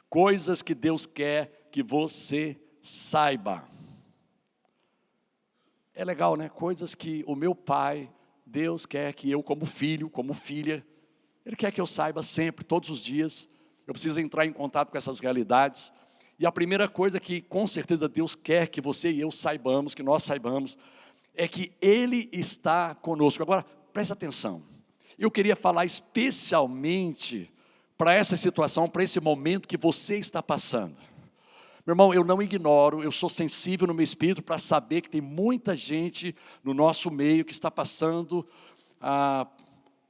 Coisas que Deus quer que você saiba. É legal, né? Coisas que o meu Pai, Deus quer que eu, como filho, como filha, Ele quer que eu saiba sempre, todos os dias. Eu preciso entrar em contato com essas realidades. E a primeira coisa que com certeza Deus quer que você e eu saibamos, que nós saibamos, é que Ele está conosco. Agora, presta atenção. Eu queria falar especialmente para essa situação, para esse momento que você está passando. Meu irmão, eu não ignoro, eu sou sensível no meu espírito para saber que tem muita gente no nosso meio que está passando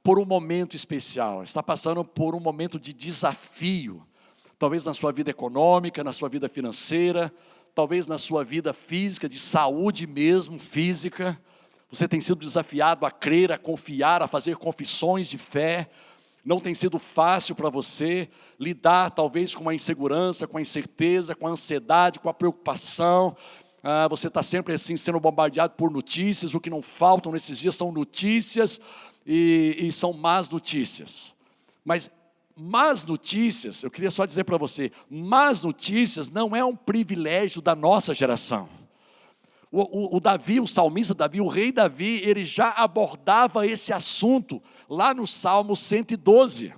por um momento especial, está passando por um momento de desafio, talvez na sua vida econômica, na sua vida financeira, talvez na sua vida física, de saúde mesmo, física. Você tem sido desafiado a crer, a confiar, a fazer confissões de fé. Não tem sido fácil para você lidar talvez com a insegurança, com a incerteza, com a ansiedade, com a preocupação. Você está sempre assim sendo bombardeado por notícias. O que não faltam nesses dias são notícias e são más notícias. Mas más notícias, eu queria só dizer para você, más notícias não é um privilégio da nossa geração. O Davi, o salmista Davi, o rei Davi, ele já abordava esse assunto lá no Salmo 112.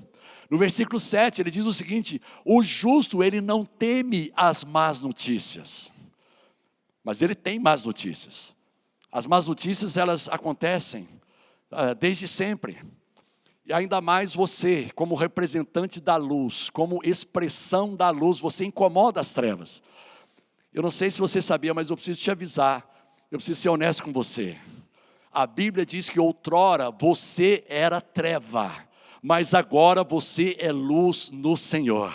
No versículo 7, ele diz o seguinte: o justo, ele não teme as más notícias. Mas ele tem más notícias. As más notícias, elas acontecem desde sempre. E ainda mais você, como representante da luz, como expressão da luz, você incomoda as trevas. Eu não sei se você sabia, mas eu preciso te avisar, eu preciso ser honesto com você. A Bíblia diz que outrora você era treva, mas agora você é luz no Senhor.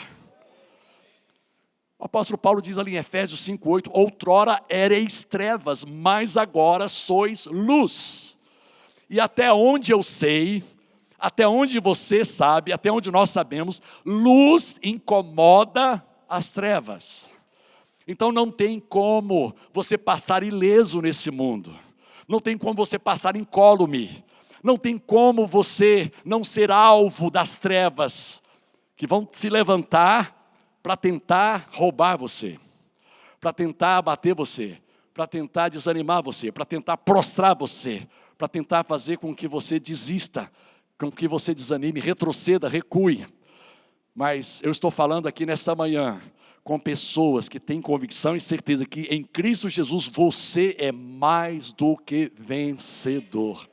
O apóstolo Paulo diz ali em Efésios 5:8, outrora éreis trevas, mas agora sois luz. E até onde eu sei, até onde você sabe, até onde nós sabemos, luz incomoda as trevas. Então não tem como você passar ileso nesse mundo. Não tem como você passar incólume. Não tem como você não ser alvo das trevas que vão se levantar para tentar roubar você, para tentar abater você, para tentar desanimar você, para tentar prostrar você, para tentar fazer com que você desista, com que você desanime, retroceda, recue. Mas eu estou falando aqui nessa manhã com pessoas que têm convicção e certeza que em Cristo Jesus você é mais do que vencedor.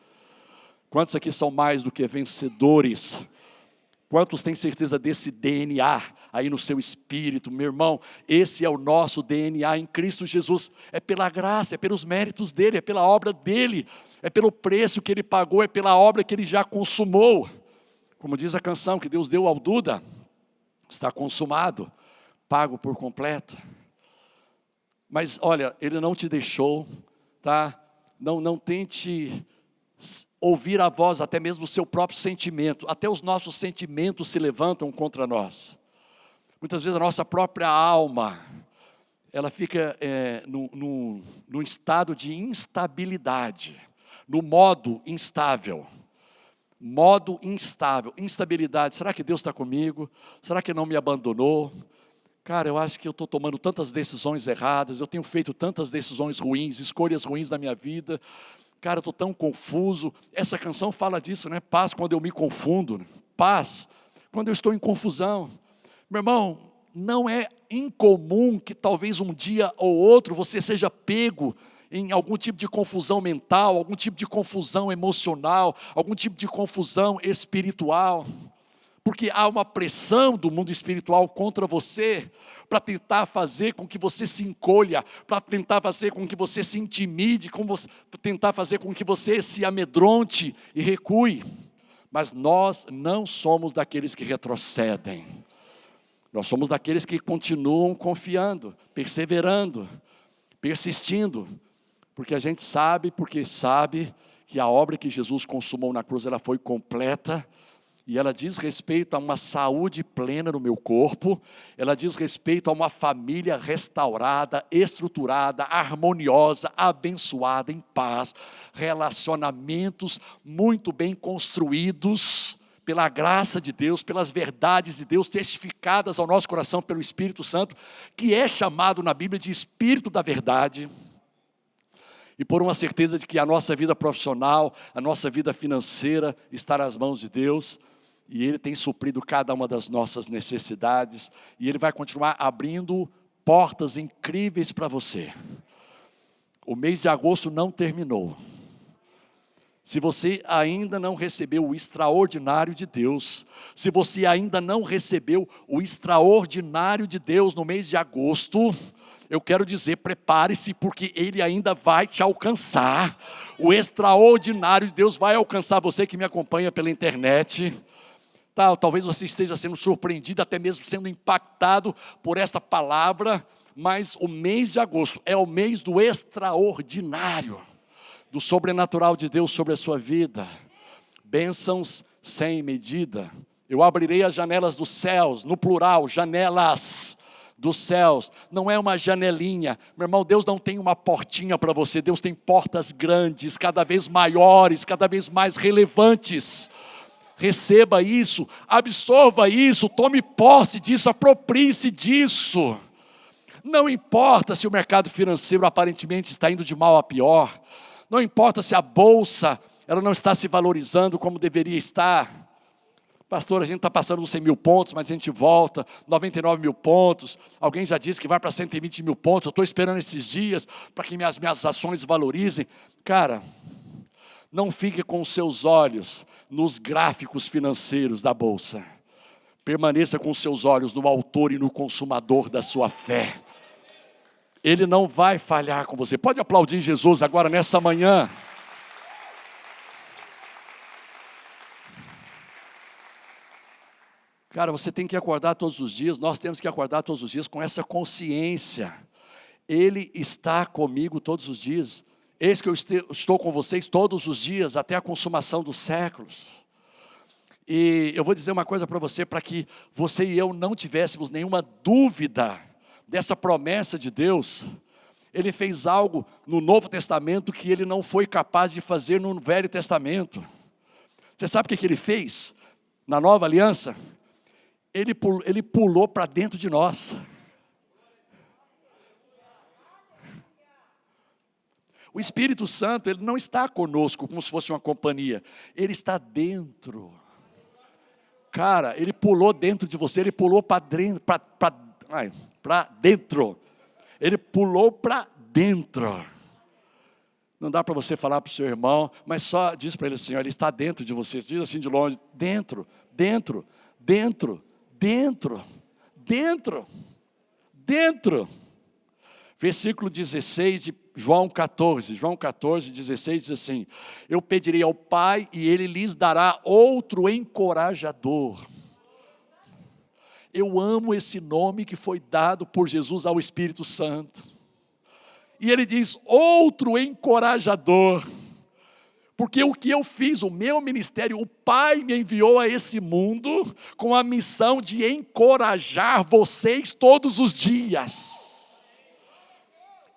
Quantos aqui são mais do que vencedores? Quantos têm certeza desse DNA aí no seu espírito? Meu irmão, esse é o nosso DNA em Cristo Jesus. É pela graça, é pelos méritos dele, é pela obra dele, é pelo preço que ele pagou, é pela obra que ele já consumou. Como diz a canção que Deus deu ao Duda, está consumado, pago por completo. Mas olha, ele não te deixou, tá? Não tente ouvir a voz até mesmo do seu próprio sentimento. Até os nossos sentimentos se levantam contra nós. Muitas vezes a nossa própria alma, ela fica num estado de instabilidade, no modo instável. Modo instável, instabilidade. Será que Deus está comigo? Será que não me abandonou? Cara, eu acho que eu estou tomando tantas decisões erradas, eu tenho feito tantas decisões ruins, escolhas ruins na minha vida. Cara, eu estou tão confuso. Essa canção fala disso, né? Paz quando eu me confundo. Paz quando eu estou em confusão. Meu irmão, não é incomum que talvez um dia ou outro você seja pego em algum tipo de confusão mental, algum tipo de confusão emocional, algum tipo de confusão espiritual. Porque há uma pressão do mundo espiritual contra você, para tentar fazer com que você se encolha, para tentar fazer com que você se intimide, para tentar fazer com que você se amedronte e recue. Mas nós não somos daqueles que retrocedem. Nós somos daqueles que continuam confiando, perseverando, persistindo. Porque a gente sabe, que a obra que Jesus consumou na cruz, ela foi completa. E ela diz respeito a uma saúde plena no meu corpo, ela diz respeito a uma família restaurada, estruturada, harmoniosa, abençoada, em paz, relacionamentos muito bem construídos, pela graça de Deus, pelas verdades de Deus testificadas ao nosso coração pelo Espírito Santo, que é chamado na Bíblia de Espírito da Verdade, e por uma certeza de que a nossa vida profissional, a nossa vida financeira está nas mãos de Deus, e Ele tem suprido cada uma das nossas necessidades, e Ele vai continuar abrindo portas incríveis para você. O mês de agosto não terminou. Se você ainda não recebeu o extraordinário de Deus, se você ainda não recebeu o extraordinário de Deus no mês de agosto, eu quero dizer, prepare-se, porque Ele ainda vai te alcançar. O extraordinário de Deus vai alcançar você que me acompanha pela internet. Talvez você esteja sendo surpreendido, até mesmo sendo impactado por esta palavra, mas o mês de agosto é o mês do extraordinário, do sobrenatural de Deus sobre a sua vida. Bênçãos sem medida. Eu abrirei as janelas dos céus, no plural, janelas dos céus. Não é uma janelinha. Meu irmão, Deus não tem uma portinha para você. Deus tem portas grandes, cada vez maiores, cada vez mais relevantes. Receba isso, absorva isso, tome posse disso, aproprie-se disso. Não importa se o mercado financeiro aparentemente está indo de mal a pior. Não importa se a bolsa ela não está se valorizando como deveria estar. Pastor, a gente está passando dos 100 mil pontos, mas a gente volta, 99 mil pontos. Alguém já disse que vai para 120 mil pontos. Eu estou esperando esses dias para que minhas ações valorizem. Cara, não fique com os seus olhos nos gráficos financeiros da bolsa. Permaneça com os seus olhos no autor e no consumador da sua fé. Ele não vai falhar com você. Pode aplaudir Jesus agora nessa manhã. Cara, você tem que acordar todos os dias, nós temos que acordar todos os dias com essa consciência. Ele está comigo todos os dias. Eis que eu estou com vocês todos os dias, até a consumação dos séculos. E eu vou dizer uma coisa para você, para que você e eu não tivéssemos nenhuma dúvida dessa promessa de Deus. Ele fez algo no Novo Testamento que Ele não foi capaz de fazer no Velho Testamento. Você sabe o que Ele fez na Nova Aliança? Ele pulou para dentro de nós. O Espírito Santo, Ele não está conosco como se fosse uma companhia. Ele está dentro. Cara, Ele pulou dentro de você. Ele pulou para dentro. Ele pulou para dentro. Não dá para você falar para o seu irmão, mas só diz para ele assim, Ele está dentro de você. Diz assim de longe, dentro, dentro, dentro, dentro, dentro, dentro. Versículo 16 de João 14, 16 diz assim, eu pedirei ao Pai e Ele lhes dará outro encorajador. Eu amo esse nome que foi dado por Jesus ao Espírito Santo. E Ele diz, outro encorajador. Porque o que eu fiz, o meu ministério, o Pai me enviou a esse mundo com a missão de encorajar vocês todos os dias.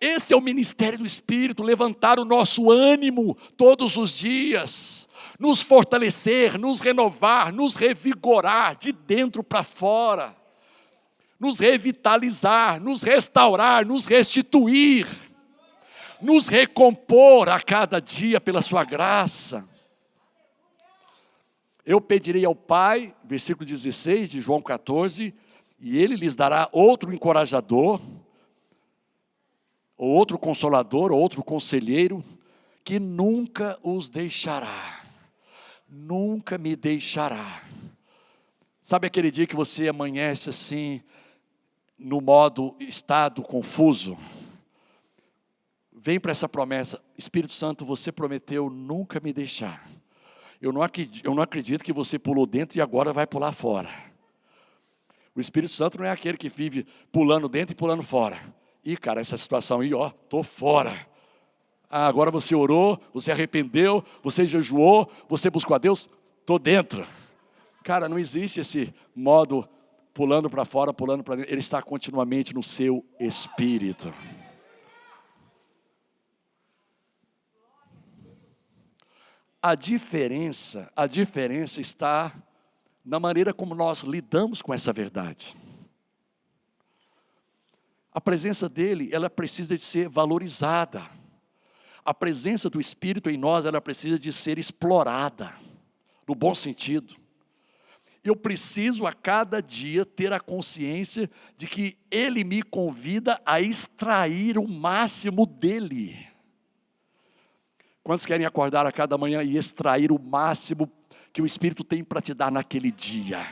Esse é o ministério do Espírito, levantar o nosso ânimo todos os dias, nos fortalecer, nos renovar, nos revigorar de dentro para fora, nos revitalizar, nos restaurar, nos restituir, nos recompor a cada dia pela sua graça. Eu pedirei ao Pai, versículo 16 de João 14, e Ele lhes dará outro encorajador, ou outro consolador, ou outro conselheiro, que nunca os deixará, nunca me deixará. Sabe aquele dia que você amanhece assim, no modo estado confuso? Vem para essa promessa, Espírito Santo, você prometeu nunca me deixar. Eu não acredito que você pulou dentro e agora vai pular fora. O Espírito Santo não é aquele que vive pulando dentro e pulando fora. Ih, cara, essa situação aí, tô fora. Ah, agora você orou, você arrependeu, você jejuou, você buscou a Deus, tô dentro. Cara, não existe esse modo pulando para fora, pulando para dentro. Ele está continuamente no seu espírito. A diferença está na maneira como nós lidamos com essa verdade. A presença dele, ela precisa de ser valorizada. A presença do Espírito em nós, ela precisa de ser explorada, no bom sentido. Eu preciso a cada dia ter a consciência de que ele me convida a extrair o máximo dele. Quantos querem acordar a cada manhã e extrair o máximo que o Espírito tem para te dar naquele dia?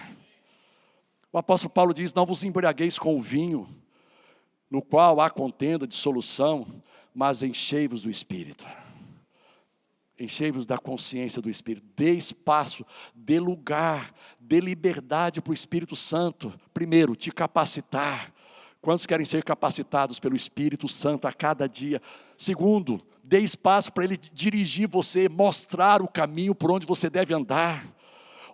O apóstolo Paulo diz: não vos embriagueis com o vinho, no qual há contenda, dissolução, mas enchei-vos do Espírito. Enchei-vos da consciência do Espírito. Dê espaço, dê lugar, dê liberdade para o Espírito Santo. Primeiro, te capacitar. Quantos querem ser capacitados pelo Espírito Santo a cada dia? Segundo, dê espaço para Ele dirigir você, mostrar o caminho por onde você deve andar,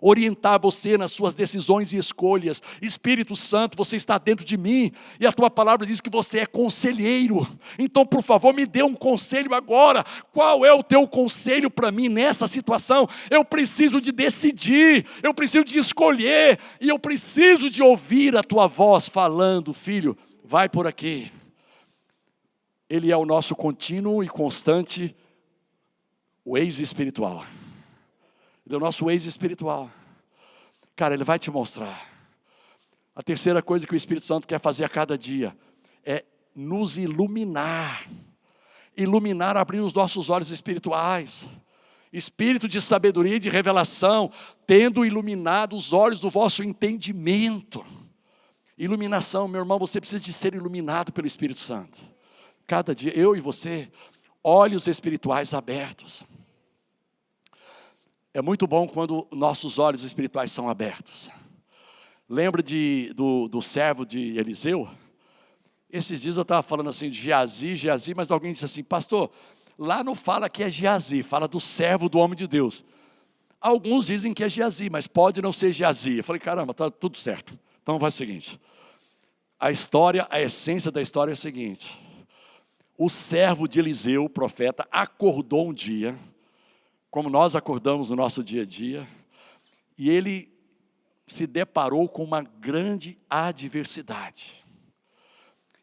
orientar você nas suas decisões e escolhas. Espírito Santo, você está dentro de mim, e a tua palavra diz que você é conselheiro. Então, por favor, me dê um conselho agora. Qual é o teu conselho para mim nessa situação? Eu preciso de decidir, eu preciso de escolher, e eu preciso de ouvir a tua voz falando: filho, vai por aqui. Ele é o nosso contínuo e constante Waze espiritual. Ele é o nosso Waze espiritual. Cara, ele vai te mostrar. A terceira coisa que o Espírito Santo quer fazer a cada dia é nos iluminar. Iluminar, abrir os nossos olhos espirituais. Espírito de sabedoria e de revelação, tendo iluminado os olhos do vosso entendimento. Iluminação, meu irmão, você precisa de ser iluminado pelo Espírito Santo. Cada dia, eu e você, olhos espirituais abertos. É muito bom quando nossos olhos espirituais são abertos. Lembra do servo de Eliseu? Esses dias eu estava falando assim de Geazi, mas alguém disse assim: pastor, lá não fala que é Geazi, fala do servo do homem de Deus. Alguns dizem que é Geazi, mas pode não ser Geazi. Eu falei: caramba, está tudo certo. Então faz o seguinte, a essência da história é a seguinte: o servo de Eliseu, o profeta, acordou um dia, como nós acordamos no nosso dia a dia, e ele se deparou com uma grande adversidade.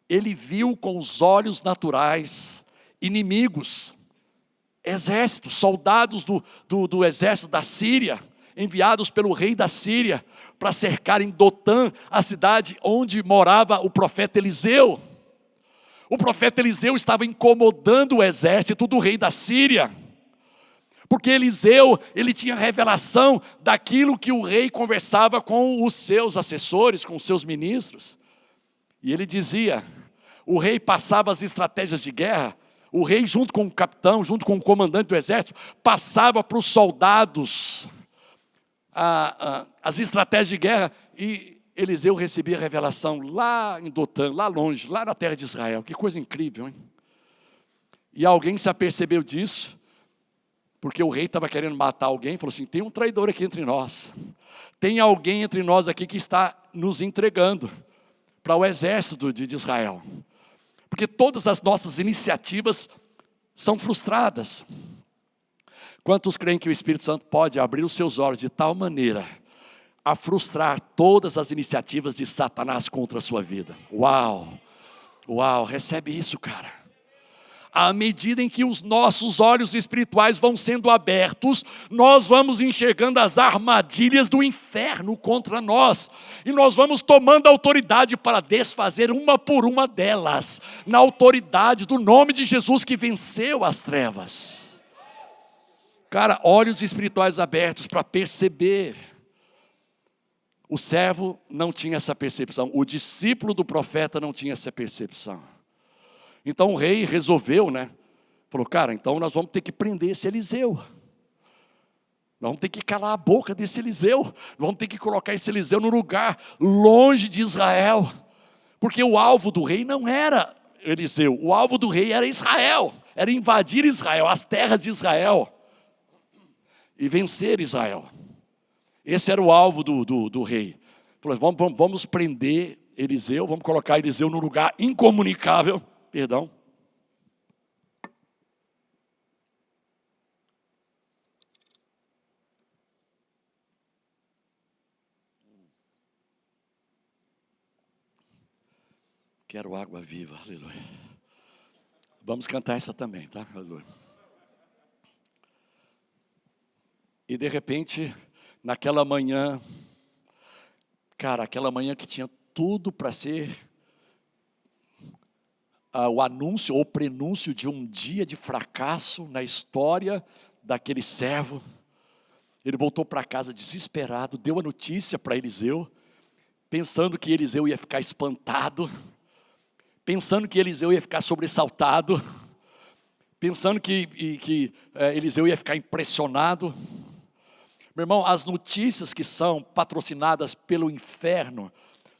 Ele viu com os olhos naturais inimigos, exércitos, soldados do exército da Síria, enviados pelo rei da Síria, para cercarem Dotã, a cidade onde morava o profeta Eliseu. O profeta Eliseu estava incomodando o exército do rei da Síria, porque Eliseu, ele tinha revelação daquilo que o rei conversava com os seus assessores, com os seus ministros. E ele dizia, o rei passava as estratégias de guerra, o rei junto com o capitão, junto com o comandante do exército, passava para os soldados as estratégias de guerra, e Eliseu recebia a revelação lá em Dotã, lá longe, lá na terra de Israel. Que coisa incrível, hein? E alguém se apercebeu disso, porque o rei estava querendo matar alguém, falou assim: tem um traidor aqui entre nós. Tem alguém entre nós aqui que está nos entregando para o exército de Israel. Porque todas as nossas iniciativas são frustradas. Quantos creem que o Espírito Santo pode abrir os seus olhos de tal maneira a frustrar todas as iniciativas de Satanás contra a sua vida? Uau! Uau, recebe isso, cara. À medida em que os nossos olhos espirituais vão sendo abertos, nós vamos enxergando as armadilhas do inferno contra nós, e nós vamos tomando autoridade para desfazer uma por uma delas, na autoridade do nome de Jesus que venceu as trevas. Cara, olhos espirituais abertos para perceber. O servo não tinha essa percepção, o discípulo do profeta não tinha essa percepção. Então o rei resolveu, falou: cara, então nós vamos ter que prender esse Eliseu. Nós vamos ter que calar a boca desse Eliseu. Vamos ter que colocar esse Eliseu no lugar longe de Israel. Porque o alvo do rei não era Eliseu, o alvo do rei era Israel. Era invadir Israel, as terras de Israel, e vencer Israel. Esse era o alvo do rei. Falou: vamos prender Eliseu, vamos colocar Eliseu num lugar incomunicável. Perdão. Quero água viva, aleluia. Vamos cantar essa também, tá? Aleluia. E de repente, naquela manhã, cara, aquela manhã que tinha tudo para ser o anúncio ou prenúncio de um dia de fracasso na história daquele servo. Ele voltou para casa desesperado, deu a notícia para Eliseu, pensando que Eliseu ia ficar espantado, pensando que Eliseu ia ficar sobressaltado, pensando que Eliseu ia ficar impressionado. Meu irmão, as notícias que são patrocinadas pelo inferno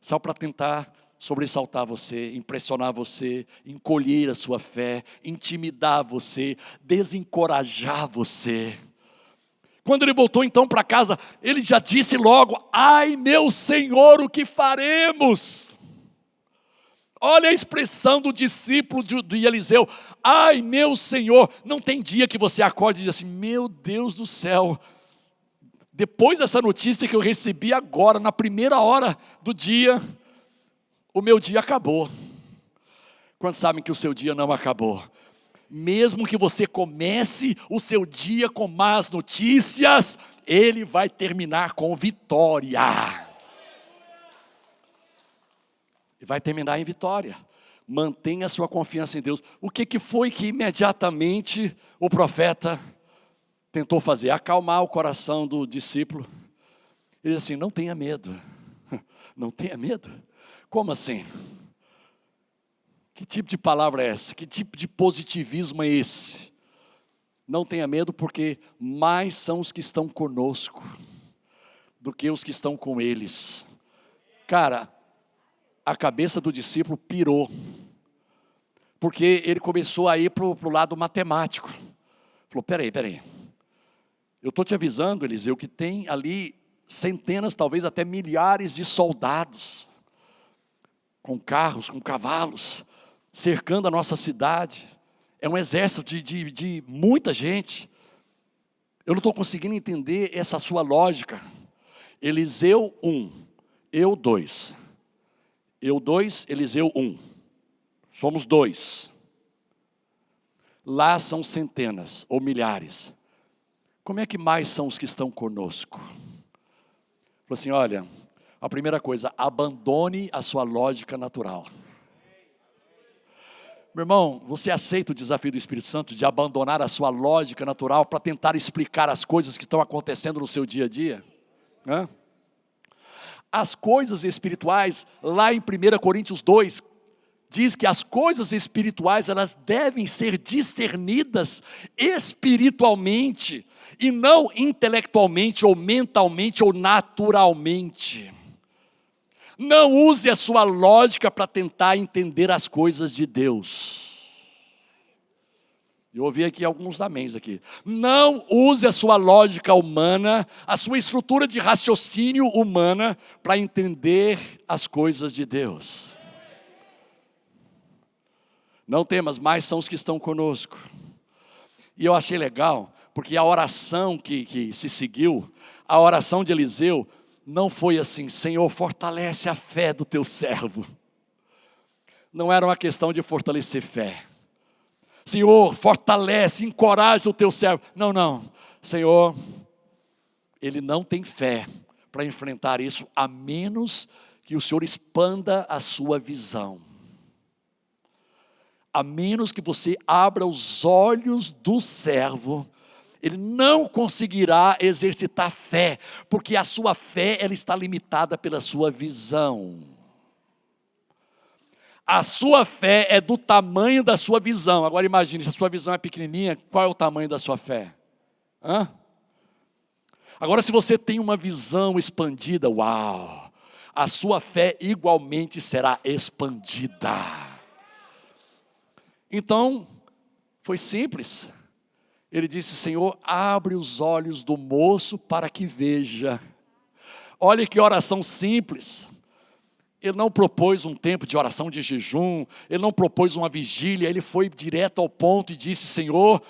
são para tentar sobressaltar você, impressionar você, encolher a sua fé, intimidar você, desencorajar você. Quando ele voltou então para casa, ele já disse logo: ai meu Senhor, o que faremos? Olha a expressão do discípulo de Eliseu: ai meu Senhor. Não tem dia que você acorde e diz assim: meu Deus do céu, depois dessa notícia que eu recebi agora, na primeira hora do dia, o meu dia acabou. Quantos sabem que o seu dia não acabou? Mesmo que você comece o seu dia com más notícias, ele vai terminar com vitória. E vai terminar em vitória. Mantenha a sua confiança em Deus. O que foi que imediatamente o profeta tentou fazer? Acalmar o coração do discípulo. Ele disse assim: não tenha medo. Não tenha medo. Como assim? Que tipo de palavra é essa? Que tipo de positivismo é esse? Não tenha medo, porque mais são os que estão conosco do que os que estão com eles. Cara, a cabeça do discípulo pirou, porque ele começou a ir para o lado matemático. Falou: peraí, eu estou te avisando, Eliseu, que tem ali centenas, talvez até milhares de soldados, com carros, com cavalos, cercando a nossa cidade. É um exército de muita gente. Eu não estou conseguindo entender essa sua lógica. Eliseu 1, eu 2. Eu 2, Eliseu 1. Somos 2. Lá são centenas ou milhares. Como é que mais são os que estão conosco? Falou assim: olha, a primeira coisa, abandone a sua lógica natural. Meu irmão, você aceita o desafio do Espírito Santo de abandonar a sua lógica natural para tentar explicar as coisas que estão acontecendo no seu dia a dia? Hã? As coisas espirituais, lá em 1 Coríntios 2, diz que as coisas espirituais, elas devem ser discernidas espiritualmente, e não intelectualmente, ou mentalmente, ou naturalmente. Não use a sua lógica para tentar entender as coisas de Deus. Eu ouvi aqui alguns améns aqui. Não use a sua lógica humana, a sua estrutura de raciocínio humana para entender as coisas de Deus. Não temas, mais são os que estão conosco. E eu achei legal, porque a oração que se seguiu, a oração de Eliseu, não foi assim: Senhor, fortalece a fé do teu servo. Não era uma questão de fortalecer fé. Senhor, fortalece, encoraja o teu servo. Não. Senhor, ele não tem fé para enfrentar isso, a menos que o Senhor expanda a sua visão. A menos que você abra os olhos do servo, ele não conseguirá exercitar fé, porque a sua fé, ela está limitada pela sua visão. A sua fé é do tamanho da sua visão. Agora imagine, se a sua visão é pequenininha, qual é o tamanho da sua fé? Agora, se você tem uma visão expandida, uau, a sua fé igualmente será expandida. Então, foi simples. Ele disse: Senhor, abre os olhos do moço para que veja. Olha que oração simples. Ele não propôs um tempo de oração de jejum, ele não propôs uma vigília, ele foi direto ao ponto e disse: Senhor,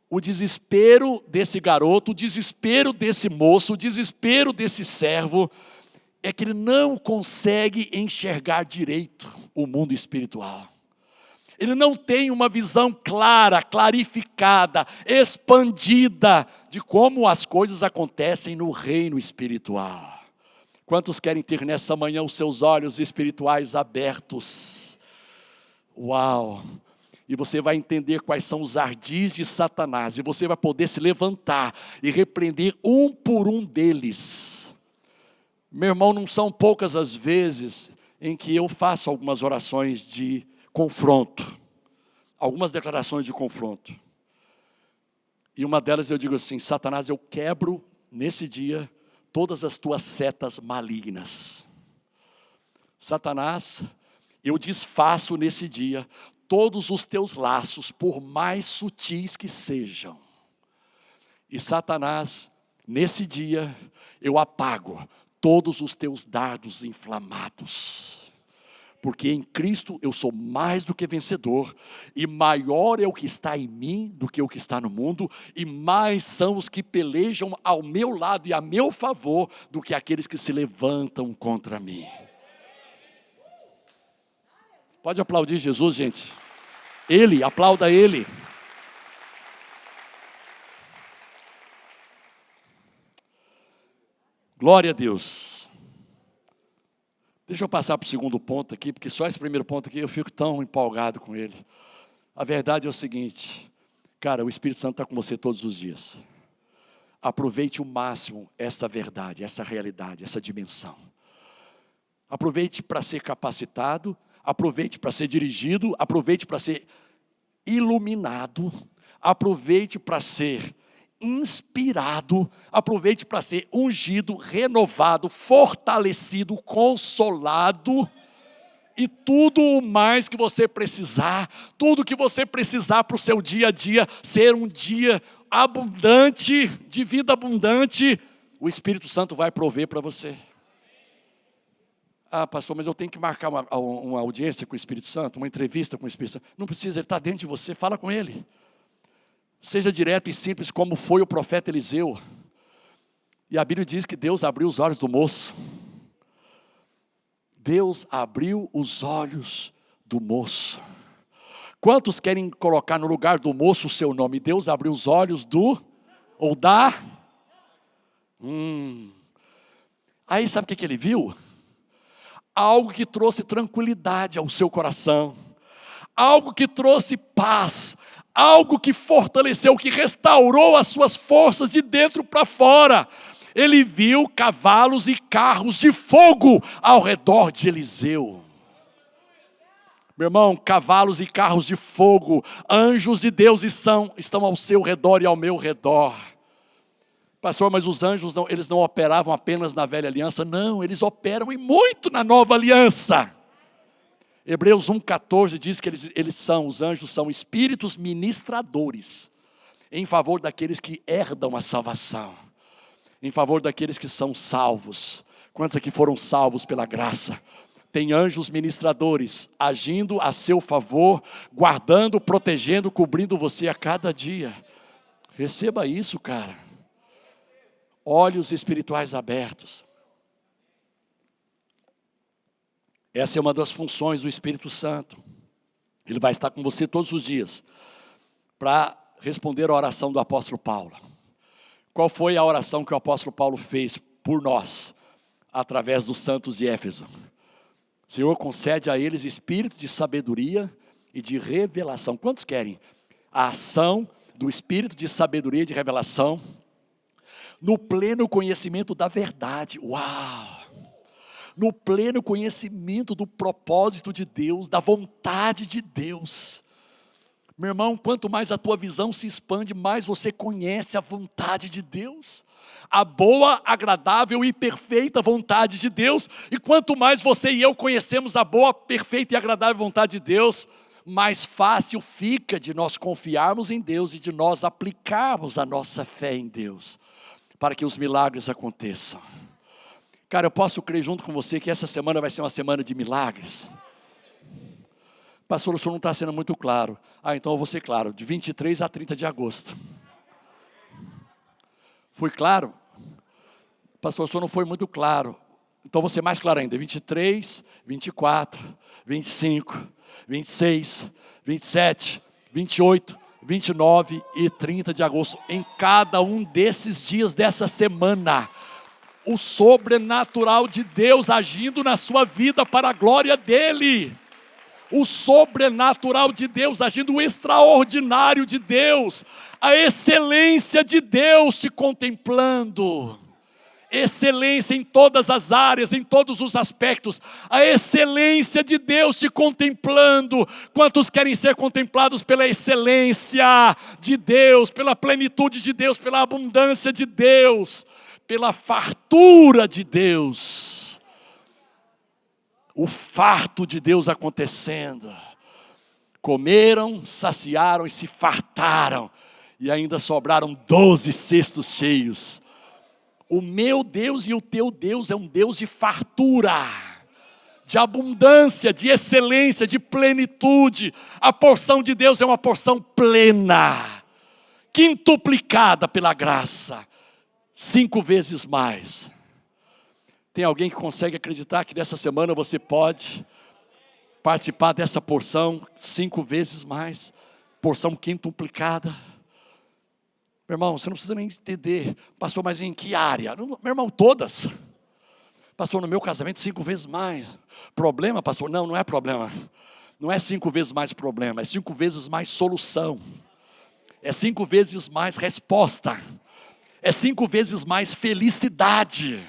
o desespero desse garoto, o desespero desse moço, o desespero desse servo, é que ele não consegue enxergar direito o mundo espiritual. Ele não tem uma visão clara, clarificada, expandida de como as coisas acontecem no reino espiritual. Quantos querem ter nessa manhã os seus olhos espirituais abertos? Uau! E você vai entender quais são os ardis de Satanás, e você vai poder se levantar e repreender um por um deles. Meu irmão, não são poucas as vezes em que eu faço algumas orações de confronto, algumas declarações de confronto. E uma delas eu digo assim: Satanás, eu quebro nesse dia todas as tuas setas malignas. Satanás, eu desfaço nesse dia todos os teus laços, por mais sutis que sejam. E Satanás, nesse dia, eu apago todos os teus dardos inflamados. Porque em Cristo eu sou mais do que vencedor, e maior é o que está em mim do que o que está no mundo, e mais são os que pelejam ao meu lado e a meu favor do que aqueles que se levantam contra mim. Pode aplaudir Jesus, gente. Ele, aplauda Ele. Glória a Deus. Deixa eu passar para o segundo ponto aqui, porque só esse primeiro ponto aqui eu fico tão empolgado com ele. A verdade é o seguinte, cara, o Espírito Santo está com você todos os dias. Aproveite o máximo essa verdade, essa realidade, essa dimensão. Aproveite para ser capacitado, aproveite para ser dirigido, aproveite para ser iluminado, aproveite para ser inspirado, aproveite para ser ungido, renovado, fortalecido, consolado, e tudo o mais que você precisar, tudo que você precisar para o seu dia a dia, ser um dia abundante, de vida abundante, o Espírito Santo vai prover para você. Ah, pastor, mas eu tenho que marcar uma audiência com o Espírito Santo, uma entrevista com o Espírito Santo. Não precisa, ele está dentro de você, fala com ele. Seja direto e simples como foi o profeta Eliseu. E a Bíblia diz que Deus abriu os olhos do moço. Deus abriu os olhos do moço. Quantos querem colocar no lugar do moço o seu nome? Deus abriu os olhos do, ou da? Aí sabe o que ele viu? Algo que trouxe tranquilidade ao seu coração, algo que trouxe paz, algo que fortaleceu, que restaurou as suas forças de dentro para fora. Ele viu cavalos e carros de fogo ao redor de Eliseu. Meu irmão, cavalos e carros de fogo, anjos de Deus estão ao seu redor e ao meu redor. Pastor, mas os anjos eles não operavam apenas na velha aliança? Não, eles operam e muito na nova aliança. Hebreus 1,14 diz que os anjos são espíritos ministradores, em favor daqueles que herdam a salvação, em favor daqueles que são salvos. Quantos aqui foram salvos pela graça? Tem anjos ministradores, agindo a seu favor, guardando, protegendo, cobrindo você a cada dia. Receba isso, cara. Olhos espirituais abertos. Essa é uma das funções do Espírito Santo. Ele vai estar com você todos os dias para responder a oração do apóstolo Paulo. Qual foi a oração que o apóstolo Paulo fez por nós, através dos santos de Éfeso? Senhor, concede a eles espírito de sabedoria e de revelação. Quantos querem a ação do espírito de sabedoria e de revelação no pleno conhecimento da verdade? Uau! No pleno conhecimento do propósito de Deus, da vontade de Deus. Meu irmão, quanto mais a tua visão se expande, mais você conhece a vontade de Deus. A boa, agradável e perfeita vontade de Deus. E quanto mais você e eu conhecemos a boa, perfeita e agradável vontade de Deus, mais fácil fica de nós confiarmos em Deus e de nós aplicarmos a nossa fé em Deus, para que os milagres aconteçam. Cara, eu posso crer junto com você que essa semana vai ser uma semana de milagres. Pastor, o senhor não está sendo muito claro. Então eu vou ser claro, de 23 a 30 de agosto. Fui claro? Pastor, o senhor não foi muito claro. Então vou ser mais claro ainda, 23, 24, 25, 26, 27, 28, 29 e 30 de agosto. Em cada um desses dias dessa semana, o sobrenatural de Deus agindo na sua vida para a glória dEle. O sobrenatural de Deus agindo, o extraordinário de Deus, a excelência de Deus te contemplando. Excelência em todas as áreas, em todos os aspectos, a excelência de Deus te contemplando. Quantos querem ser contemplados pela excelência de Deus, pela plenitude de Deus, pela abundância de Deus, pela fartura de Deus? O farto de Deus acontecendo. Comeram, saciaram e se fartaram, e ainda sobraram 12 cestos cheios. O meu Deus e o teu Deus é um Deus de fartura, de abundância, de excelência, de plenitude. A porção de Deus é uma porção plena, quintuplicada pela graça, 5 vezes mais. Tem alguém que consegue acreditar que nessa semana você pode participar dessa porção 5 vezes mais, porção quintuplicada? Meu irmão, você não precisa nem entender, pastor, mas em que área? Meu irmão, todas. Pastor, no meu casamento 5 vezes mais. Problema, pastor? Não, não é problema. Não é 5 vezes mais problema, é 5 vezes mais solução. É 5 vezes mais resposta. É 5 vezes mais felicidade.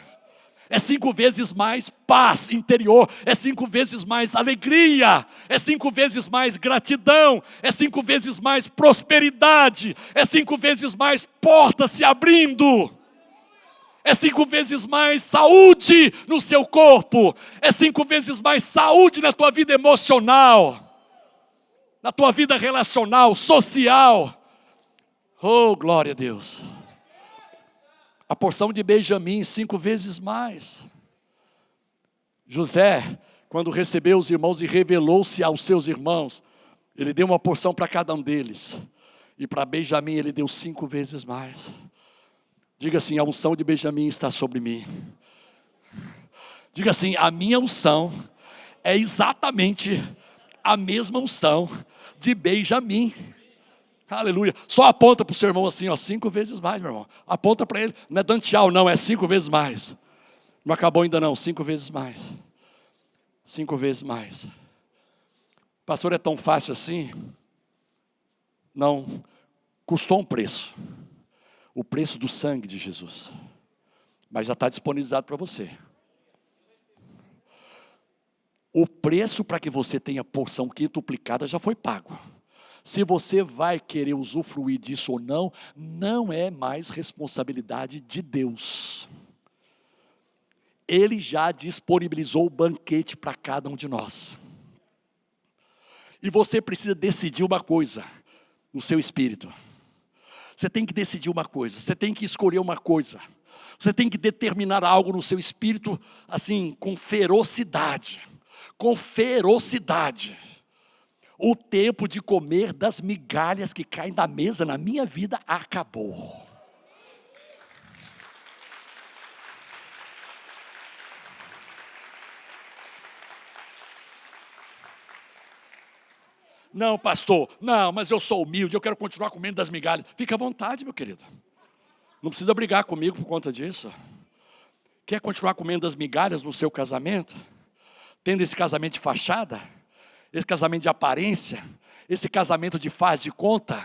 É 5 vezes mais paz interior, é 5 vezes mais alegria, é 5 vezes mais gratidão, é 5 vezes mais prosperidade, é 5 vezes mais portas se abrindo, é 5 vezes mais saúde no seu corpo, é 5 vezes mais saúde na tua vida emocional, na tua vida relacional, social. Oh, glória a Deus! A porção de Benjamim 5 vezes mais. José, quando recebeu os irmãos e revelou-se aos seus irmãos, ele deu uma porção para cada um deles. E para Benjamim ele deu 5 vezes mais. Diga assim, a unção de Benjamim está sobre mim. Diga assim, a minha unção é exatamente a mesma unção de Benjamim. Aleluia. Só aponta para o seu irmão assim, ó, 5 vezes mais, meu irmão. Aponta para ele. Não é dando tchau, não, é 5 vezes mais. Não acabou ainda não, 5 vezes mais. 5 vezes mais. Pastor, é tão fácil assim? Não. Custou um preço. O preço do sangue de Jesus. Mas já está disponibilizado para você. O preço para que você tenha porção quintuplicada já foi pago. Se você vai querer usufruir disso ou não, não é mais responsabilidade de Deus. Ele já disponibilizou o banquete para cada um de nós. E você precisa decidir uma coisa no seu espírito. Você tem que decidir uma coisa, você tem que escolher uma coisa. Você tem que determinar algo no seu espírito, assim, com ferocidade. Com ferocidade. O tempo de comer das migalhas que caem da mesa na minha vida acabou. Não, pastor, não, mas eu sou humilde, eu quero continuar comendo das migalhas. Fica à vontade, meu querido. Não precisa brigar comigo por conta disso. Quer continuar comendo das migalhas no seu casamento? Tendo esse casamento de fachada? Esse casamento de aparência, esse casamento de faz de conta.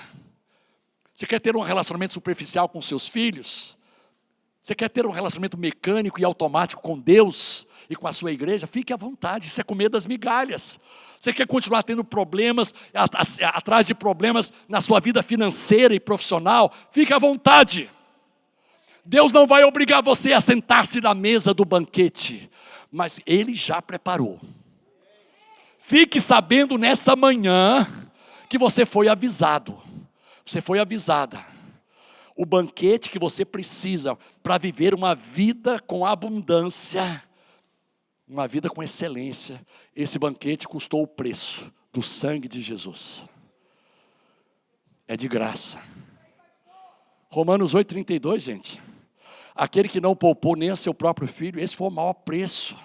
Você quer ter um relacionamento superficial com seus filhos? Você quer ter um relacionamento mecânico e automático com Deus e com a sua igreja? Fique à vontade, isso é comer das migalhas. Você quer continuar tendo problemas, atrás de problemas na sua vida financeira e profissional? Fique à vontade. Deus não vai obrigar você a sentar-se na mesa do banquete, mas Ele já preparou. Fique sabendo nessa manhã que você foi avisado. Você foi avisada. O banquete que você precisa para viver uma vida com abundância, uma vida com excelência. Esse banquete custou o preço do sangue de Jesus. É de graça. Romanos 8,32, gente. Aquele que não poupou nem a seu próprio filho, esse foi o maior preço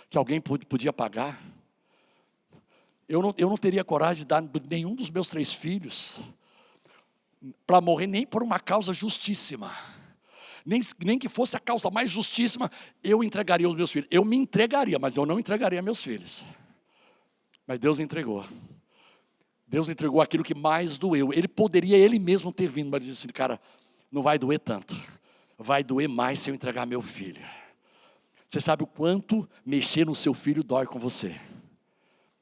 que alguém podia pagar. Eu não teria coragem de dar nenhum dos meus 3 filhos para morrer nem por uma causa justíssima. Nem que fosse a causa mais justíssima, eu entregaria os meus filhos. Eu me entregaria, mas eu não entregaria meus filhos. Mas Deus entregou. Deus entregou aquilo que mais doeu. Ele poderia ele mesmo ter vindo, mas disse assim, cara, não vai doer tanto. Vai doer mais se eu entregar meu filho. Você sabe o quanto mexer no seu filho dói com você.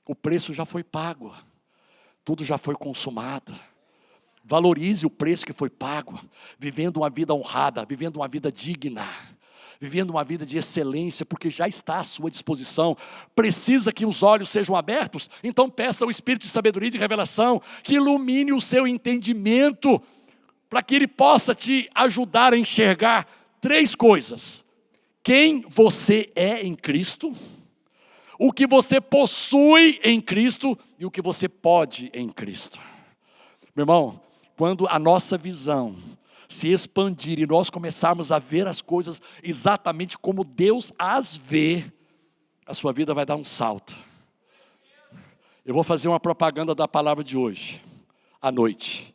O preço já foi pago. Tudo já foi consumado. Valorize o preço que foi pago, vivendo uma vida honrada, vivendo uma vida digna, vivendo uma vida de excelência, porque já está à sua disposição. Precisa que os olhos sejam abertos? Então peça ao Espírito de sabedoria e de revelação, que ilumine o seu entendimento, para que ele possa te ajudar a enxergar 3 coisas. Quem você é em Cristo, o que você possui em Cristo e o que você pode em Cristo. Meu irmão, quando a nossa visão se expandir e nós começarmos a ver as coisas exatamente como Deus as vê, a sua vida vai dar um salto. Eu vou fazer uma propaganda da palavra de hoje, à noite.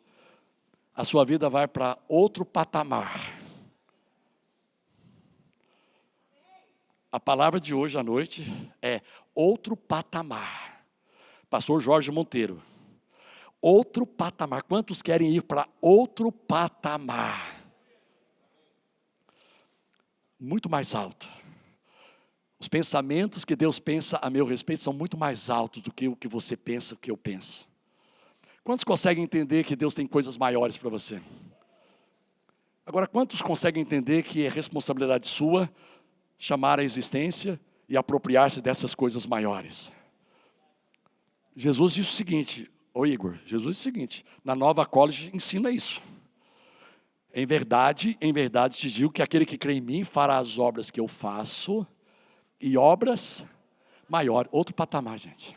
A sua vida vai para outro patamar. A palavra de hoje à noite é outro patamar. Pastor Jorge Monteiro. Outro patamar. Quantos querem ir para outro patamar? Muito mais alto. Os pensamentos que Deus pensa a meu respeito são muito mais altos do que o que você pensa, o que eu penso. Quantos conseguem entender que Deus tem coisas maiores para você? Agora, quantos conseguem entender que é responsabilidade sua chamar a existência e apropriar-se dessas coisas maiores? Jesus disse o seguinte... Igor, Jesus disse o seguinte, na Nova College ensina isso. Em verdade te digo que aquele que crê em mim fará as obras que eu faço e obras maiores. Outro patamar, gente.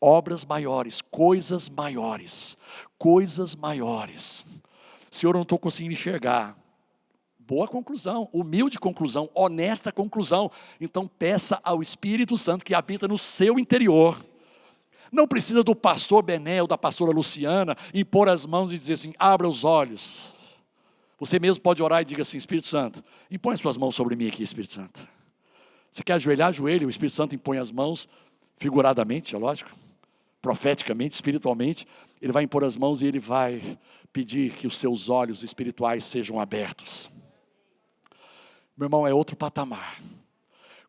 Obras maiores, coisas maiores, coisas maiores. Senhor, eu não estou conseguindo enxergar. Boa conclusão, humilde conclusão, honesta conclusão. Então peça ao Espírito Santo que habita no seu interior. Não precisa do pastor Bené ou da pastora Luciana impor as mãos e dizer assim, abra os olhos. Você mesmo pode orar e diga assim, Espírito Santo, impõe as suas mãos sobre mim aqui, Espírito Santo. Você quer ajoelhar, ajoelhe, o Espírito Santo impõe as mãos, figuradamente, é lógico, profeticamente, espiritualmente, ele vai impor as mãos e ele vai pedir que os seus olhos espirituais sejam abertos. Meu irmão, é outro patamar.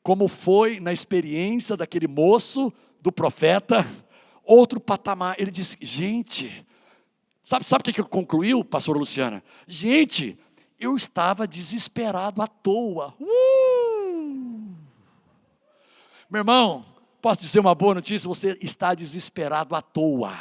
Como foi na experiência daquele moço, do profeta, outro patamar. Ele disse, gente, sabe o que concluiu, pastora Luciana? Gente, eu estava desesperado à toa. Meu irmão, posso dizer uma boa notícia? Você está desesperado à toa.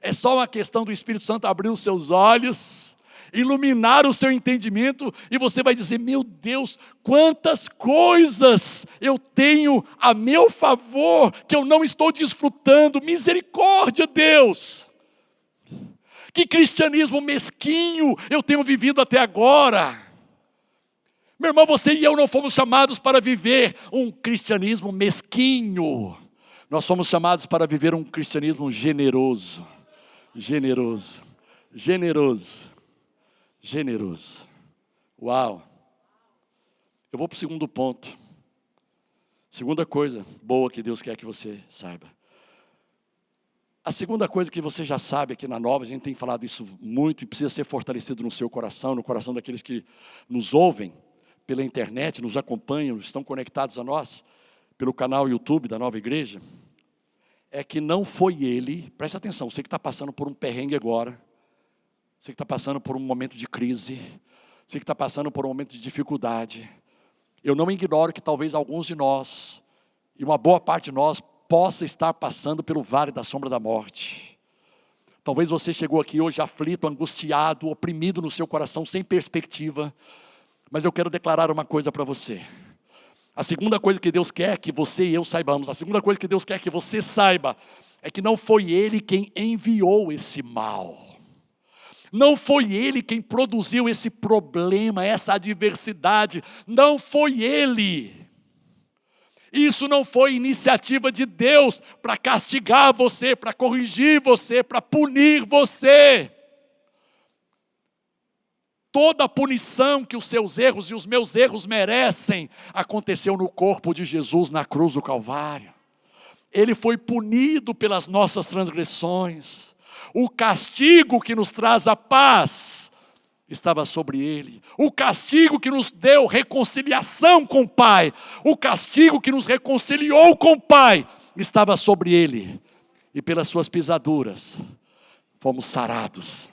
É só uma questão do Espírito Santo abrir os seus olhos, iluminar o seu entendimento, e você vai dizer, meu Deus, quantas coisas eu tenho a meu favor, que eu não estou desfrutando, misericórdia, Deus. Que cristianismo mesquinho eu tenho vivido até agora. Meu irmão, você e eu não fomos chamados para viver um cristianismo mesquinho. Nós fomos chamados para viver um cristianismo generoso. Generoso. Generoso. Generoso. Uau. Eu vou para o segundo ponto. Segunda coisa boa que Deus quer que você saiba. A segunda coisa que você já sabe aqui na Nova, a gente tem falado isso muito e precisa ser fortalecido no seu coração, no coração daqueles que nos ouvem pela internet, nos acompanham, estão conectados a nós, pelo canal YouTube da Nova Igreja, é que não foi ele, presta atenção, você que está passando por um perrengue agora, você que está passando por um momento de crise, você que está passando por um momento de dificuldade, eu não ignoro que talvez alguns de nós, e uma boa parte de nós, possa estar passando pelo vale da sombra da morte. Talvez você chegou aqui hoje aflito, angustiado, oprimido no seu coração, sem perspectiva. Mas eu quero declarar uma coisa para você. A segunda coisa que Deus quer que você e eu saibamos, a segunda coisa que Deus quer que você saiba, é que não foi Ele quem enviou esse mal. Não foi ele quem produziu esse problema, essa adversidade. Não foi ele. Isso não foi iniciativa de Deus para castigar você, para corrigir você, para punir você. Toda a punição que os seus erros e os meus erros merecem, aconteceu no corpo de Jesus na cruz do Calvário. Ele foi punido pelas nossas transgressões. O castigo que nos traz a paz estava sobre ele. O castigo que nos deu reconciliação com o Pai, o castigo que nos reconciliou com o Pai, estava sobre ele. E pelas suas pisaduras, fomos sarados.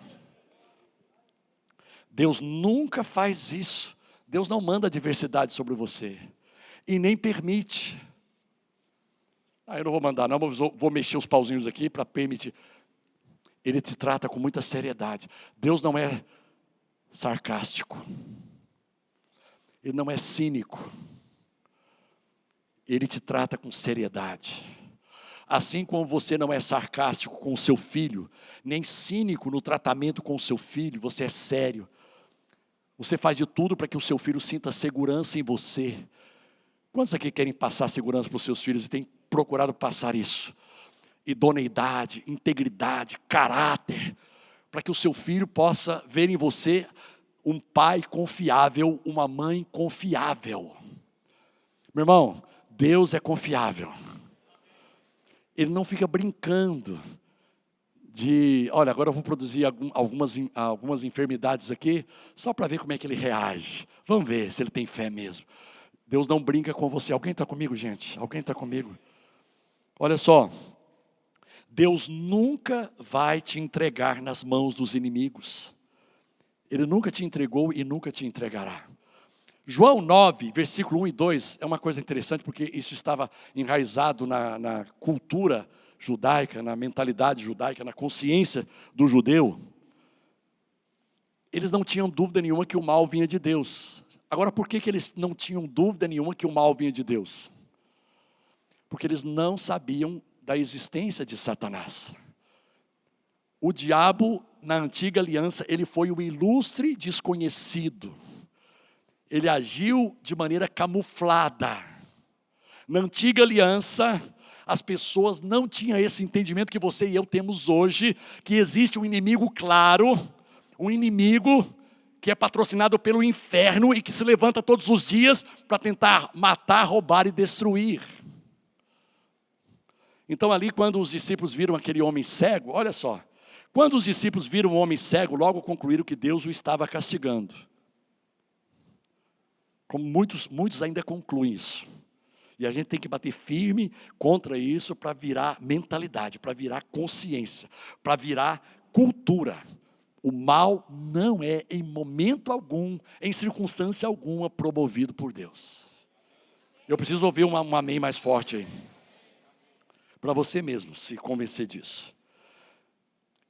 Deus nunca faz isso. Deus não manda adversidade sobre você. E nem permite. Eu não vou mandar não, vou mexer os pauzinhos aqui para permitir. Ele te trata com muita seriedade. Deus não é sarcástico. Ele não é cínico. Ele te trata com seriedade. Assim como você não é sarcástico com o seu filho, nem cínico no tratamento com o seu filho, você é sério. Você faz de tudo para que o seu filho sinta segurança em você. Quantos aqui querem passar segurança para os seus filhos e têm procurado passar isso? Idoneidade, integridade, caráter, para que o seu filho possa ver em você um pai confiável, uma mãe confiável. Meu irmão, Deus é confiável. Ele não fica brincando de, olha, agora eu vou produzir algumas enfermidades aqui, só para ver como é que ele reage. Vamos ver se ele tem fé mesmo. Deus não brinca com você. Alguém está comigo, gente? Alguém está comigo? Olha só, Deus nunca vai te entregar nas mãos dos inimigos. Ele nunca te entregou e nunca te entregará. João 9, versículo 1 e 2, é uma coisa interessante, porque isso estava enraizado na cultura judaica, na mentalidade judaica, na consciência do judeu. Eles não tinham dúvida nenhuma que o mal vinha de Deus. Agora, por que eles não tinham dúvida nenhuma que o mal vinha de Deus? Porque eles não sabiam da existência de Satanás. O diabo, na antiga aliança, ele foi um ilustre desconhecido. Ele agiu de maneira camuflada. Na antiga aliança, as pessoas não tinham esse entendimento que você e eu temos hoje, que existe um inimigo claro, um inimigo que é patrocinado pelo inferno e que se levanta todos os dias para tentar matar, roubar e destruir. Então ali, quando os discípulos viram aquele homem cego, olha só, quando os discípulos viram o homem cego, logo concluíram que Deus o estava castigando. Como muitos ainda concluem isso. E a gente tem que bater firme contra isso para virar mentalidade, para virar consciência, para virar cultura. O mal não é em momento algum, em circunstância alguma, promovido por Deus. Eu preciso ouvir um amém mais forte aí. Para você mesmo se convencer disso.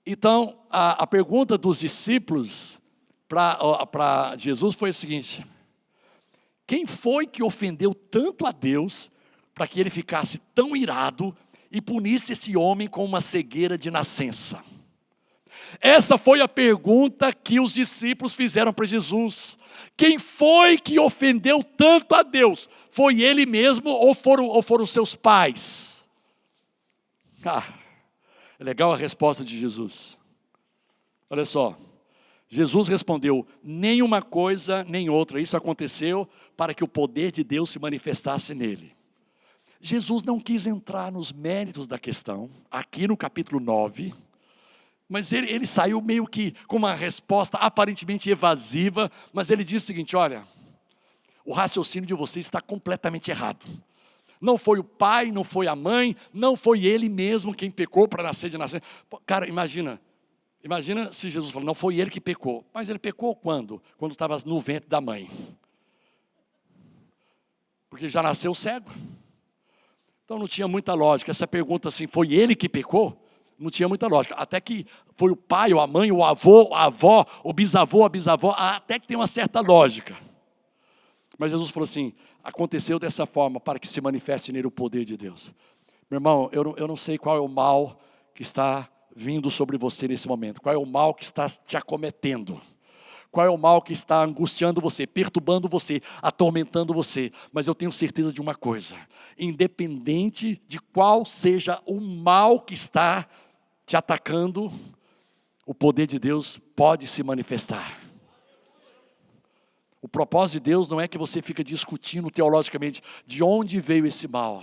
Então, a pergunta dos discípulos para Jesus foi a seguinte: quem foi que ofendeu tanto a Deus para que ele ficasse tão irado e punisse esse homem com uma cegueira de nascença? Essa foi a pergunta que os discípulos fizeram para Jesus. Quem foi que ofendeu tanto a Deus? Foi ele mesmo ou foram seus pais? É legal a resposta de Jesus. Olha só, Jesus respondeu: nem uma coisa nem outra. Isso aconteceu para que o poder de Deus se manifestasse nele. Jesus não quis entrar nos méritos da questão, aqui no capítulo 9, mas ele saiu meio que com uma resposta aparentemente evasiva, mas ele disse o seguinte: olha, o raciocínio de vocês está completamente errado. Não foi o pai, não foi a mãe, não foi ele mesmo quem pecou para nascer de nascença. Cara, imagina se Jesus falou, não foi ele que pecou. Mas ele pecou quando? Quando estava no ventre da mãe. Porque ele já nasceu cego. Então não tinha muita lógica. Essa pergunta assim, foi ele que pecou? Não tinha muita lógica. Até que foi o pai, ou a mãe, o avô, a avó, o bisavô, a bisavó, até que tem uma certa lógica. Mas Jesus falou assim: aconteceu dessa forma para que se manifeste nele o poder de Deus. Meu irmão, eu não sei qual é o mal que está vindo sobre você nesse momento? Qual é o mal que está te acometendo? Qual é o mal que está angustiando você, perturbando você, atormentando você? Mas eu tenho certeza de uma coisa: independente de qual seja o mal que está te atacando, o poder de Deus pode se manifestar. O propósito de Deus não é que você fique discutindo teologicamente de onde veio esse mal.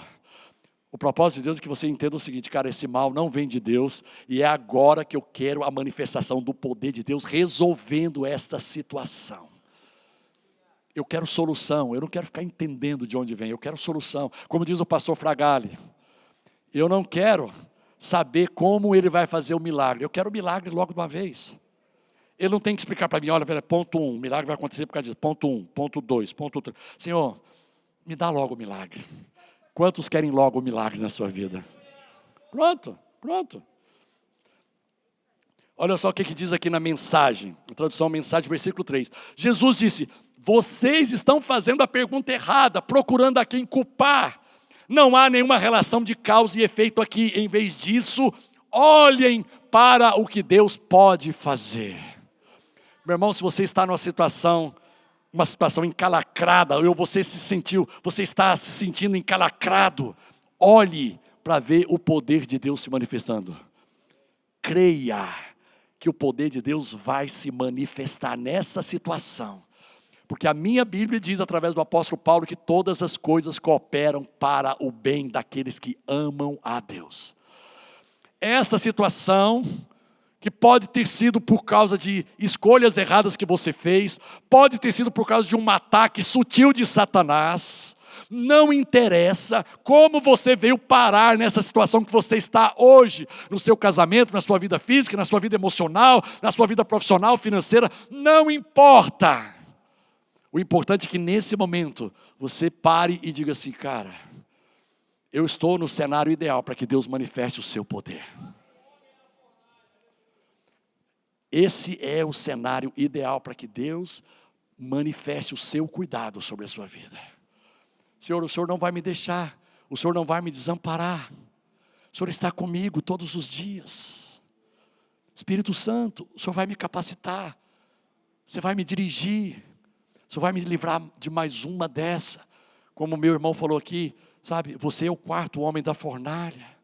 O propósito de Deus é que você entenda o seguinte: cara, esse mal não vem de Deus, e é agora que eu quero a manifestação do poder de Deus resolvendo esta situação. Eu quero solução, eu não quero ficar entendendo de onde vem, eu quero solução. Como diz o pastor Fragale, eu não quero saber como ele vai fazer o milagre, eu quero o milagre logo de uma vez. Ele não tem que explicar para mim: olha, velho, ponto 1, o milagre vai acontecer por causa disso, ponto 1, ponto 2, ponto 3. Senhor, me dá logo o milagre. Quantos querem logo o milagre na sua vida? Pronto. Olha só o que diz aqui na mensagem, a tradução mensagem, versículo 3. Jesus disse: vocês estão fazendo a pergunta errada, procurando a quem culpar. Não há nenhuma relação de causa e efeito aqui. Em vez disso, olhem para o que Deus pode fazer. Meu irmão, se você está numa situação encalacrada, ou você está se sentindo encalacrado, olhe para ver o poder de Deus se manifestando. Creia que o poder de Deus vai se manifestar nessa situação. Porque a minha Bíblia diz, através do apóstolo Paulo, que todas as coisas cooperam para o bem daqueles que amam a Deus. Essa situação, que pode ter sido por causa de escolhas erradas que você fez, pode ter sido por causa de um ataque sutil de Satanás, não interessa como você veio parar nessa situação que você está hoje, no seu casamento, na sua vida física, na sua vida emocional, na sua vida profissional, financeira, não importa. O importante é que nesse momento você pare e diga assim: cara, eu estou no cenário ideal para que Deus manifeste o seu poder. Esse é o cenário ideal para que Deus manifeste o seu cuidado sobre a sua vida. Senhor, o Senhor não vai me deixar, o Senhor não vai me desamparar. O Senhor está comigo todos os dias. Espírito Santo, o Senhor vai me capacitar, você vai me dirigir, o Senhor vai me livrar de mais uma dessa. Como meu irmão falou aqui, sabe, você é o quarto homem da fornalha.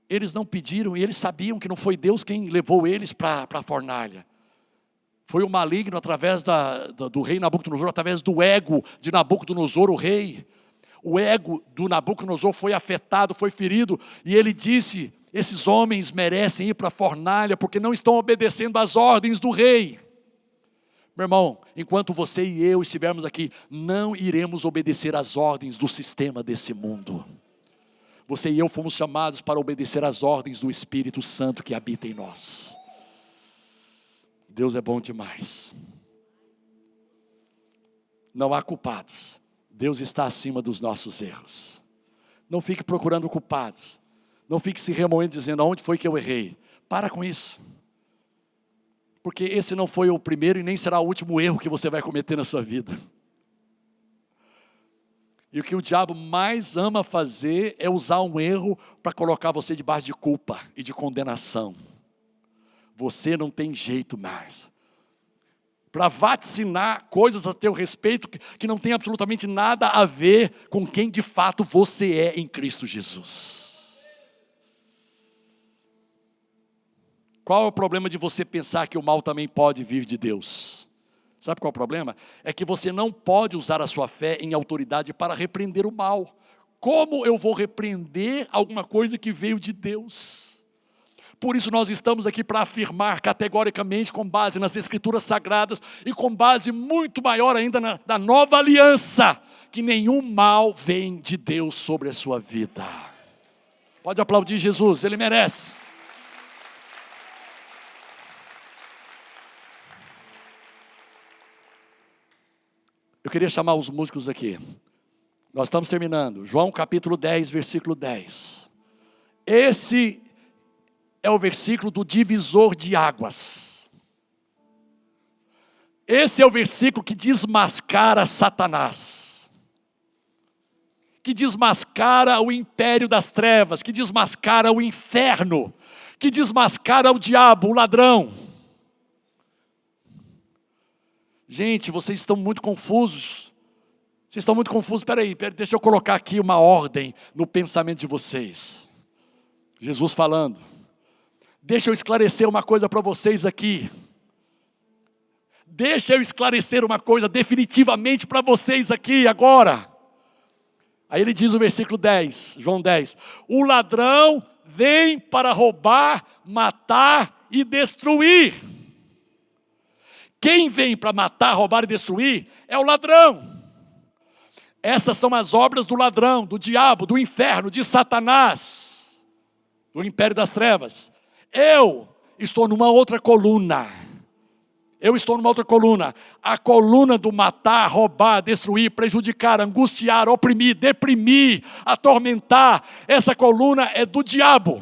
Eles não pediram e eles sabiam que não foi Deus quem levou eles para a fornalha. Foi o maligno através do rei Nabucodonosor, através do ego de Nabucodonosor, o rei. O ego do Nabucodonosor foi afetado, foi ferido. E ele disse: esses homens merecem ir para a fornalha porque não estão obedecendo às ordens do rei. Meu irmão, enquanto você e eu estivermos aqui, não iremos obedecer às ordens do sistema desse mundo. Você e eu fomos chamados para obedecer às ordens do Espírito Santo que habita em nós. Deus é bom demais. Não há culpados. Deus está acima dos nossos erros. Não fique procurando culpados. Não fique se remoendo dizendo: aonde foi que eu errei? Para com isso. Porque esse não foi o primeiro e nem será o último erro que você vai cometer na sua vida. E o que o diabo mais ama fazer é usar um erro para colocar você debaixo de culpa e de condenação. Você não tem jeito mais. Para vaticinar coisas a teu respeito que não tem absolutamente nada a ver com quem de fato você é em Cristo Jesus. Qual é o problema de você pensar que o mal também pode vir de Deus? Sabe qual é o problema? É que você não pode usar a sua fé em autoridade para repreender o mal. Como eu vou repreender alguma coisa que veio de Deus? Por isso nós estamos aqui para afirmar categoricamente, com base nas Escrituras Sagradas e com base muito maior ainda na nova aliança, que nenhum mal vem de Deus sobre a sua vida. Pode aplaudir Jesus, Ele merece. Eu queria chamar os músicos aqui. Nós estamos terminando. João capítulo 10, versículo 10. Esse é o versículo do divisor de águas. Esse é o versículo que desmascara Satanás. Que desmascara o império das trevas, que desmascara o inferno, que desmascara o diabo, o ladrão. Gente, vocês estão muito confusos. Vocês estão muito confusos. Espera aí, deixa eu colocar aqui uma ordem no pensamento de vocês. Jesus falando. Deixa eu esclarecer uma coisa para vocês aqui. Deixa eu esclarecer uma coisa definitivamente para vocês aqui agora. Aí ele diz no versículo 10, João 10. O ladrão vem para roubar, matar e destruir. Quem vem para matar, roubar e destruir é o ladrão. Essas são as obras do ladrão, do diabo, do inferno, de Satanás, do império das trevas. Eu estou numa outra coluna. A coluna do matar, roubar, destruir, prejudicar, angustiar, oprimir, deprimir, atormentar. Essa coluna é do diabo.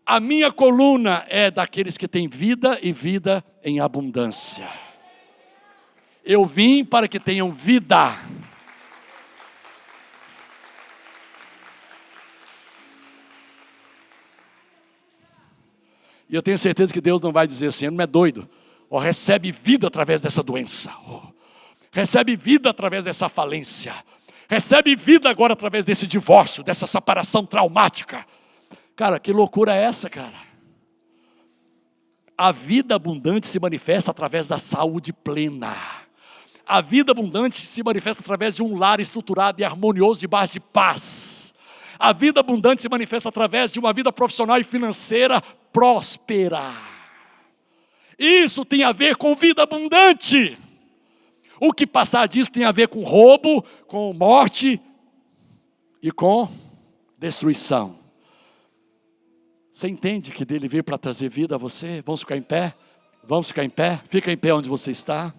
A minha coluna é daqueles que têm vida e vida em abundância. Eu vim para que tenham vida. E eu tenho certeza que Deus não vai dizer assim, ele não é doido. Recebe vida através dessa doença. Recebe vida através dessa falência. Recebe vida agora através desse divórcio, dessa separação traumática. Cara, que loucura é essa, cara? A vida abundante se manifesta através da saúde plena. A vida abundante se manifesta através de um lar estruturado e harmonioso debaixo de paz. A vida abundante se manifesta através de uma vida profissional e financeira próspera. Isso tem a ver com vida abundante. O que passar disso tem a ver com roubo, com morte e com destruição. Você entende que dele veio para trazer vida a você? Vamos ficar em pé? Vamos ficar em pé? Fica em pé onde você está.